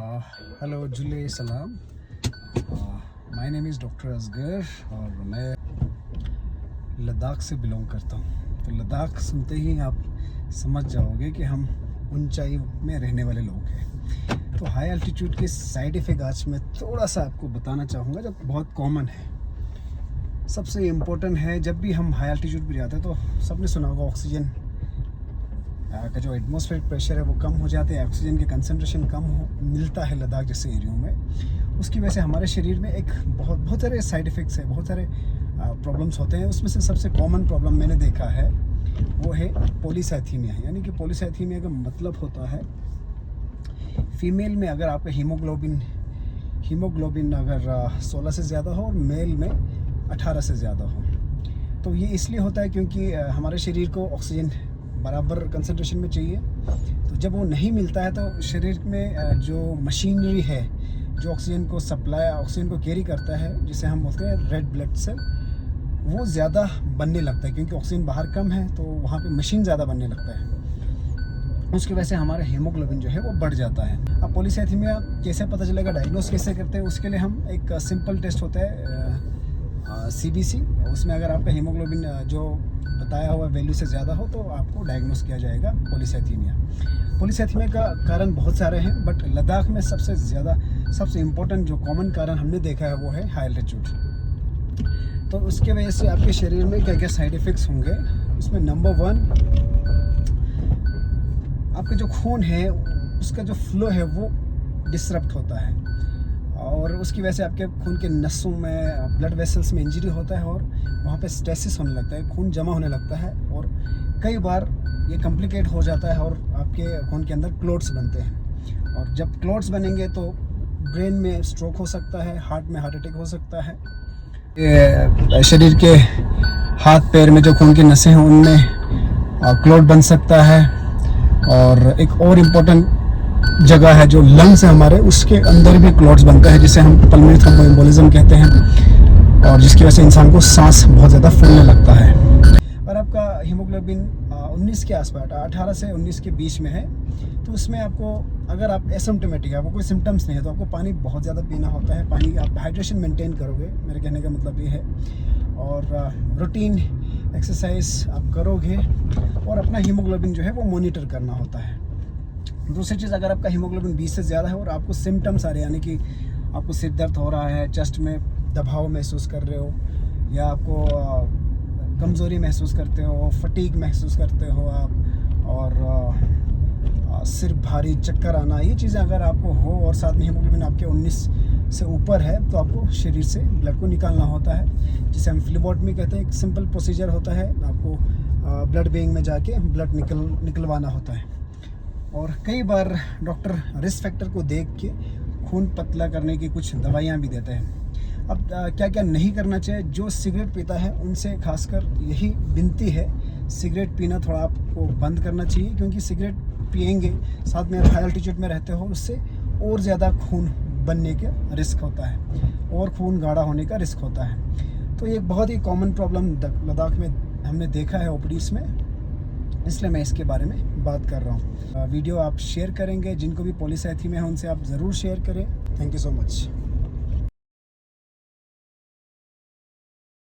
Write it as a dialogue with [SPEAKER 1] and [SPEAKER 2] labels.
[SPEAKER 1] Hello जुले सलाम। My name is doctor Asgar और मैं लद्दाख से बिलोंग करता हूँ। तो लद्दाख सुनते ही आप समझ जाओगे कि हम ऊंचाई में रहने वाले लोग हैं। तो हाई एल्टीट्यूड के साइड इफ़ेक्ट आज मैं थोड़ा सा आपको बताना चाहूँगा, जो बहुत कॉमन है। सबसे इम्पोर्टेंट है, जब भी हम हाई एल्टीट्यूड पर जाते हैं तो सबने सुना होगा ऑक्सीजन का जो एटमॉस्फेरिक प्रेशर है वो कम हो जाते हैं, ऑक्सीजन की कंसंट्रेशन कम मिलता है लद्दाख जैसे एरियो में। उसकी वजह से हमारे शरीर में एक बहुत सारे साइड इफ़ेक्ट्स है, बहुत सारे प्रॉब्लम्स होते हैं। उसमें से सबसे कॉमन प्रॉब्लम मैंने देखा है वो है पॉलीसाइथीमिया। यानी कि पॉलीसाइथीमिया का मतलब होता है फीमेल में अगर आपका हीमोग्लोबिन अगर 16 से ज़्यादा हो और मेल में 18 से ज़्यादा हो। तो ये इसलिए होता है क्योंकि हमारे शरीर को ऑक्सीजन बराबर कंसंट्रेशन में चाहिए। तो जब वो नहीं मिलता है तो शरीर में जो मशीनरी है जो ऑक्सीजन को सप्लाई, ऑक्सीजन को कैरी करता है, जिसे हम बोलते हैं रेड ब्लड सेल, वो ज़्यादा बनने लगता है क्योंकि ऑक्सीजन बाहर कम है तो वहाँ पे मशीन ज़्यादा बनने लगता है। उसकी वजह से हमारा हीमोग्लोबिन जो है वो बढ़ जाता है। अब पॉलीसाइथीमिया कैसे पता चलेगा, डायग्नोस कैसे करते हैं, उसके लिए हम एक सिंपल टेस्ट होता है CBC। उसमें अगर आपका हीमोग्लोबिन जो बताया हुआ वैल्यू से ज़्यादा हो तो आपको डायग्नोस किया जाएगा पॉलीसाइथीमिया। पॉलीसाइथीमिया का कारण बहुत सारे हैं, बट लद्दाख में सबसे इम्पोर्टेंट जो कॉमन कारण हमने देखा है वो है हाई एल्टीट्यूड। तो उसके वजह से आपके शरीर में क्या क्या साइड इफ़ेक्ट्स होंगे, उसमें नंबर 1, आपका जो खून है उसका जो फ्लो है वो डिसरप्ट होता है और उसकी वजह से आपके खून के नसों में, ब्लड वेसल्स में इंजरी होता है और वहाँ पे स्टेसिस होने लगता है, खून जमा होने लगता है और कई बार ये कॉम्प्लिकेट हो जाता है और आपके खून के अंदर क्लोट्स बनते हैं। और जब क्लोट्स बनेंगे तो ब्रेन में स्ट्रोक हो सकता है, हार्ट में हार्ट अटैक हो सकता है। शरीर के हाथ पैर में जो खून की नसें हैं उनमें क्लोट बन सकता है। और एक और इम्पोर्टेंट जगह है जो लंग्स है हमारे, उसके अंदर भी क्लॉट्स बनता है जिसे हम पल्मोनरी थ्रोम्बोएम्बोलिज्म कहते हैं और जिसकी वजह से इंसान को सांस बहुत ज़्यादा फूलने लगता है। और आपका हीमोग्लोबिन 19 के आसपास, 18 से 19 के बीच में है, तो उसमें आपको, अगर आप एसिम्प्टोमेटिक है, आपको कोई सिम्टम्स नहीं है, तो आपको पानी बहुत ज़्यादा पीना होता है। पानी आप हाइड्रेशन मेंटेन करोगे, मेरे कहने का मतलब ये है। और रूटीन एक्सरसाइज आप करोगे और अपना हीमोग्लोबिन जो है वो मॉनिटर करना होता है। दूसरी चीज़, अगर आपका हीमोग्लोबिन 20 से ज़्यादा है और आपको सिम्टम्स आ रहे हैं, यानी कि आपको सिर दर्द हो रहा है, चेस्ट में दबाव महसूस कर रहे हो, या आपको कमज़ोरी महसूस करते हो, फटीग महसूस करते हो आप, और सिर भारी, चक्कर आना, ये चीज़ें अगर आपको हो और साथ में हीमोग्लोबिन आपके 19 से ऊपर है तो आपको शरीर से ब्लड को निकालना होता है, जिसे हम फ्लेबोटमी कहते हैं। एक सिंपल प्रोसीजर होता है, आपको ब्लड बैंक में जाके ब्लड निकलवाना होता है। और कई बार डॉक्टर रिस्क फैक्टर को देख के खून पतला करने की कुछ दवाइयाँ भी देते हैं। अब क्या क्या नहीं करना चाहिए, जो सिगरेट पीता है उनसे खासकर यही विनती है, सिगरेट पीना थोड़ा आपको बंद करना चाहिए, क्योंकि सिगरेट पिएंगे, साथ में हाई एल्टीट्यूड में रहते हो, उससे और ज़्यादा खून बनने का रिस्क होता है और खून गाढ़ा होने का रिस्क होता है। तो ये बहुत ही कॉमन प्रॉब्लम लद्दाख में हमने देखा है ओपीडीज़ में, इसलिए मैं इसके बारे में बात कर रहा हूँ। वीडियो आप शेयर करेंगे, जिनको भी पॉलीसाइथीमिया है उनसे आप ज़रूर शेयर करें। Thank you so much.